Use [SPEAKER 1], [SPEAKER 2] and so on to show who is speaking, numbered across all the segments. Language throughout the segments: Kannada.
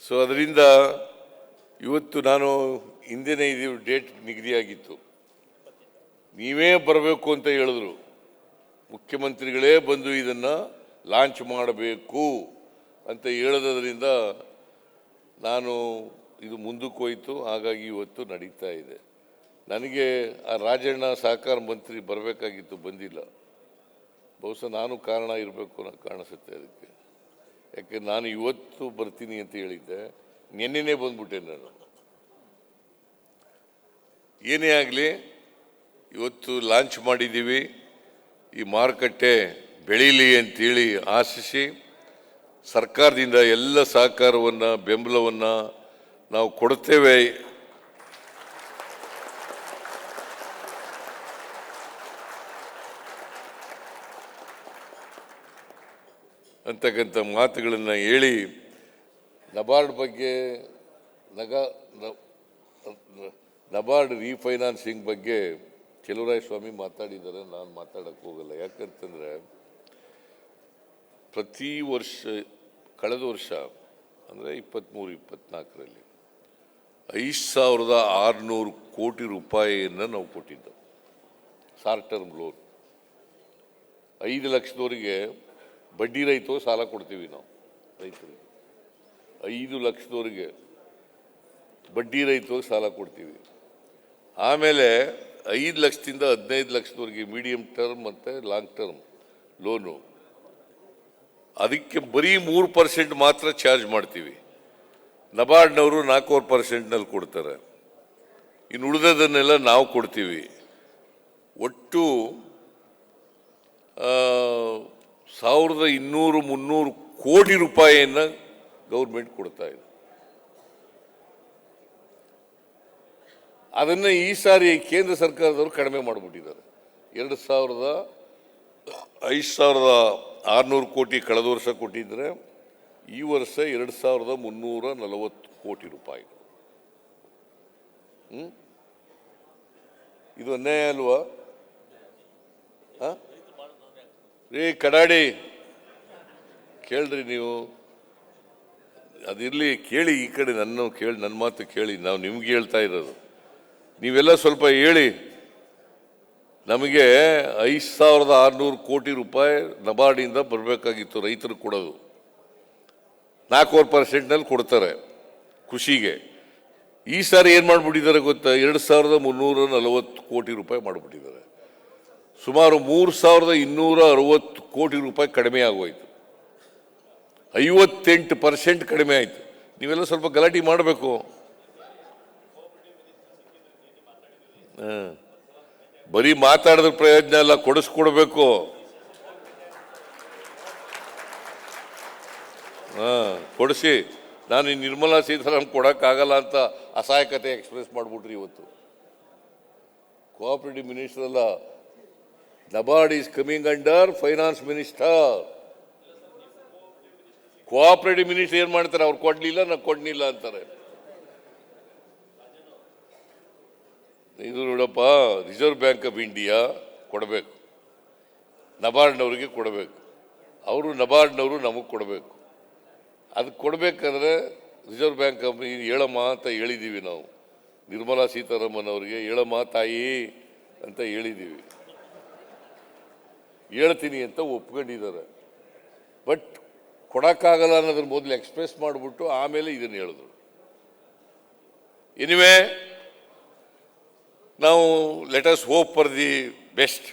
[SPEAKER 1] ಸೊ ಅದರಿಂದ ಇವತ್ತು ನಾನು ಹಿಂದೆನೇ ಇದು ಡೇಟ್ ನಿಗದಿಯಾಗಿತ್ತು. ನೀವೇ ಬರಬೇಕು ಅಂತ ಹೇಳಿದ್ರು, ಮುಖ್ಯಮಂತ್ರಿಗಳೇ ಬಂದು ಇದನ್ನು ಲಾಂಚ್ ಮಾಡಬೇಕು ಅಂತ ಹೇಳೋದ್ರಿಂದ ನಾನು ಇದು ಮುಂದಕ್ಕೆ ಹೋಯಿತು. ಹಾಗಾಗಿ ಇವತ್ತು ನಡೀತಾ ಇದೆ. ನನಗೆ ಆ ರಾಜಣ್ಣ ಸಹಕಾರ ಮಂತ್ರಿ ಬರಬೇಕಾಗಿತ್ತು, ಬಂದಿಲ್ಲ. ಬಹುಶಃ ನಾನು ಕಾರಣ ಇರಬೇಕು ಅನ್ನೋ ಕಾಣಿಸುತ್ತೆ ಅದಕ್ಕೆ. ಯಾಕೆ ನಾನು ಇವತ್ತು ಬರ್ತೀನಿ ಅಂತ ಹೇಳಿದ್ದೆ, ನಿನ್ನೆನೇ ಬಂದ್ಬಿಟ್ಟೆ ನಾನು. ಏನೇ ಆಗಲಿ ಇವತ್ತು ಲಾಂಚ್ ಮಾಡಿದ್ದೀವಿ. ಈ ಮಾರುಕಟ್ಟೆ ಬೆಳೀಲಿ ಅಂತೇಳಿ ಆಶಿಸಿ ಸರ್ಕಾರದಿಂದ ಎಲ್ಲ ಸಹಕಾರವನ್ನು ಬೆಂಬಲವನ್ನು ನಾವು ಕೊಡ್ತೇವೆ ಅಂತಕ್ಕಂಥ ಮಾತುಗಳನ್ನು ಹೇಳಿ, ನಬಾರ್ಡ್ ಬಗ್ಗೆ ನಬಾರ್ಡ್ ರೀಫೈನಾನ್ಸಿಂಗ್ ಬಗ್ಗೆ ಸ್ವಾಮಿ ಮಾತಾಡಿದ್ದಾರೆ. ನಾನು ಮಾತಾಡೋಕ್ಕೆ ಹೋಗಲ್ಲ. ಯಾಕಂತಂದರೆ ಪ್ರತಿ ವರ್ಷ ಕಳೆದ ವರ್ಷ ಅಂದರೆ 23-24ರಲ್ಲಿ 5,600 ಕೋಟಿ ರೂಪಾಯಿಯನ್ನು ನಾವು ಕೊಟ್ಟಿದ್ದು ಶಾರ್ಟ್ ಟರ್ಮ್ ಲೋನ್. 5 ಲಕ್ಷದವರಿಗೆ ಬಡ್ಡಿ ರಹಿತ ಸಾಲ ಕೊಡ್ತೀವಿ ನಾವು ರೈತರಿಗೆ. 5 ಲಕ್ಷದವರಿಗೆ ಬಡ್ಡಿ ರಹಿತ ಸಾಲ ಕೊಡ್ತೀವಿ. ಆಮೇಲೆ 5 ಲಕ್ಷದಿಂದ 15 ಲಕ್ಷದವರೆಗೆ ಮೀಡಿಯಂ ಟರ್ಮ್ ಮತ್ತು ಲಾಂಗ್ ಟರ್ಮ್ ಲೋನು, ಅದಕ್ಕೆ ಬರೀ 3% ಮಾತ್ರ ಚಾರ್ಜ್ ಮಾಡ್ತೀವಿ. ನಬಾರ್ಡ್ನವರು 4% ಕೊಡ್ತಾರೆ. ಇನ್ನು ಉಳಿದದನ್ನೆಲ್ಲ ನಾವು ಕೊಡ್ತೀವಿ. ಒಟ್ಟು 1,200-300 ಕೋಟಿ ರೂಪಾಯಿಯನ್ನು ಗೌರ್ಮೆಂಟ್ ಕೊಡ್ತಾ ಇದೆ. ಅದನ್ನು ಈ ಸಾರಿ ಕೇಂದ್ರ ಸರ್ಕಾರದವರು ಕಡಿಮೆ ಮಾಡಿಬಿಟ್ಟಿದ್ದಾರೆ. 5,600 ಕೋಟಿ ಕಳೆದ ವರ್ಷ ಕೊಟ್ಟಿದ್ರೆ ಈ ವರ್ಷ 2,340 ಕೋಟಿ ರೂಪಾಯಿ. ಇದು ಅನ್ಯಾಯ ಅಲ್ವಾ? ರೀ ಕಡಾಡಿ ಕೇಳ್ರಿ ನೀವು, ಅದಿರಲಿ ಕೇಳಿ. ಈ ಕಡೆ ನನ್ನ ಮಾತು ಕೇಳಿ. ನಾವು ನಿಮ್ಗೆ ಹೇಳ್ತಾ ಇರೋದು, ನೀವೆಲ್ಲ ಸ್ವಲ್ಪ ಹೇಳಿ. ನಮಗೆ 5,600 ಕೋಟಿ ರೂಪಾಯಿ ನಬಾರ್ಡಿಂದ ಬರಬೇಕಾಗಿತ್ತು, ರೈತರು ಕೊಡೋದು 4% ಕೊಡ್ತಾರೆ ಕೃಷಿಗೆ. ಈ ಸಾರಿ ಏನು ಮಾಡಿಬಿಟ್ಟಿದ್ದಾರೆ ಗೊತ್ತಾ? 2,340 ಕೋಟಿ ರೂಪಾಯಿ ಮಾಡಿಬಿಟ್ಟಿದ್ದಾರೆ. ಸುಮಾರು 3,260 ಕೋಟಿ ರೂಪಾಯಿ ಕಡಿಮೆ ಆಗೋಯ್ತು. 58% ಕಡಿಮೆ ಆಯಿತು. ನೀವೆಲ್ಲ ಸ್ವಲ್ಪ ಗಲಾಟೆ ಮಾಡಬೇಕು. ಬರೀ ಮಾತಾಡಿದ ಪ್ರಯೋಜನ ಎಲ್ಲ, ಕೊಡಿಸ್ಕೊಡ್ಬೇಕು. ಕೊಡಿಸಿ. ನಾನು ಈ ನಿರ್ಮಲಾ ಸೀತಾರಾಮನ್ ಕೊಡೋಕ್ಕಾಗಲ್ಲ ಅಂತ ಅಸಹಾಯಕತೆ ಎಕ್ಸ್ಪ್ರೆಸ್ ಮಾಡಿಬಿಟ್ರಿ ಇವತ್ತು. ಕೋಆಪರೇಟಿವ್ ಮಿನಿಸ್ಟರ್ ಅಲ್ಲ, NABARD is coming under finance minister. Cooperative minister ಏನ್ ಮಾಡ್ತಾರೆ? ಅವ್ರು ಕೊಡ್ಲಿಲ್ಲ, ನಾವು ಕೊಡ್ಲಿಲ್ಲ ಅಂತಾರೆ. ಇದು ನೋಡಪ್ಪ, ರಿಸರ್ವ್ ಬ್ಯಾಂಕ್ ಆಫ್ ಇಂಡಿಯಾ ಕೊಡಬೇಕು, ನಬಾರ್ಡ್ನವ್ರಿಗೆ ಕೊಡಬೇಕು. ಅವರು ನಬಾರ್ಡ್ನವರು ನಮಗೆ ಕೊಡಬೇಕು. ಅದಕ್ಕೆ ಕೊಡಬೇಕಾದ್ರೆ ರಿಸರ್ವ್ ಬ್ಯಾಂಕ್ ಆಫ್ ಹೇಳಮ್ಮ ಅಂತ ಹೇಳಿದ್ದೀವಿ ನಾವು. ನಿರ್ಮಲಾ ಸೀತಾರಾಮನ್ ಅವರಿಗೆ ಹೇಳಮ್ಮ ತಾಯಿ ಅಂತ ಹೇಳಿದ್ದೀವಿ. ಹೇಳ್ತೀನಿ ಅಂತ ಒಪ್ಕೊಂಡಿದ್ದಾರೆ. ಬಟ್ ಕೊಡೋಕ್ಕಾಗಲ್ಲ ಅನ್ನೋದ್ರ ಮೊದಲು ಎಕ್ಸ್ಪ್ರೆಸ್ ಮಾಡಿಬಿಟ್ಟು ಆಮೇಲೆ ಇದನ್ನು ಹೇಳಿದ್ರು. ಎನಿವೆ, ನಾವು let us hope for the best.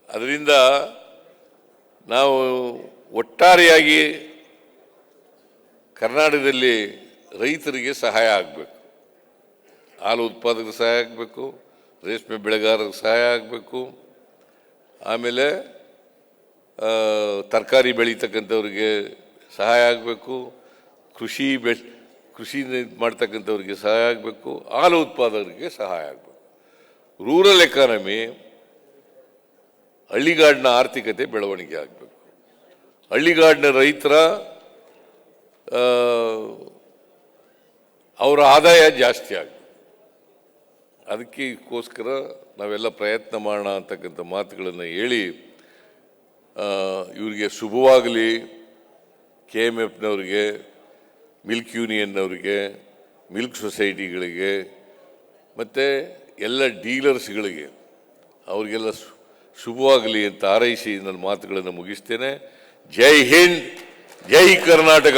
[SPEAKER 1] ಅದರಿಂದ ನಾವು ಒಟ್ಟಾರೆಯಾಗಿ ಕರ್ನಾಟಕದಲ್ಲಿ ರೈತರಿಗೆ ಸಹಾಯ ಆಗಬೇಕು. ಹಾಲು ಉತ್ಪಾದಕರಿಗೆ ಸಹಾಯ ಆಗಬೇಕು, ರೇಷ್ಮೆ ಬೆಳೆಗಾರರಿಗೆ ಸಹಾಯ ಆಗಬೇಕು, ಆಮೇಲೆ ತರಕಾರಿ ಬೆಳೀತಕ್ಕಂಥವ್ರಿಗೆ ಸಹಾಯ ಆಗಬೇಕು, ಕೃಷಿ ಮಾಡ್ತಕ್ಕಂಥವ್ರಿಗೆ ಸಹಾಯ ಆಗಬೇಕು, ಹಾಲು ಉತ್ಪಾದಕರಿಗೆ ಸಹಾಯ ಆಗಬೇಕು. ರೂರಲ್ ಎಕಾನಮಿ, ಹಳ್ಳಿಗಾಡಿನ ಆರ್ಥಿಕತೆ ಬೆಳವಣಿಗೆ ಆಗಬೇಕು. ಹಳ್ಳಿಗಾಡಿನ ರೈತರ ಅವರ ಆದಾಯ ಜಾಸ್ತಿ ಆಗಬೇಕು. ಅದಕ್ಕೋಸ್ಕರ ನಾವೆಲ್ಲ ಪ್ರಯತ್ನ ಮಾಡೋಣ ಅಂತಕ್ಕಂಥ ಮಾತುಗಳನ್ನು ಹೇಳಿ ಇವರಿಗೆ ಶುಭವಾಗಲಿ. KMFನವರಿಗೆ, ಮಿಲ್ಕ್ ಯೂನಿಯನ್ನವರಿಗೆ, ಮಿಲ್ಕ್ ಸೊಸೈಟಿಗಳಿಗೆ ಮತ್ತು ಎಲ್ಲ ಡೀಲರ್ಸ್ಗಳಿಗೆ ಅವರಿಗೆಲ್ಲ ಶುಭವಾಗಲಿ ಅಂತ ಹಾರೈಸಿ ನನ್ನ ಮಾತುಗಳನ್ನು ಮುಗಿಸ್ತೇನೆ. ಜೈ ಹಿಂದ್, ಜೈ ಕರ್ನಾಟಕ.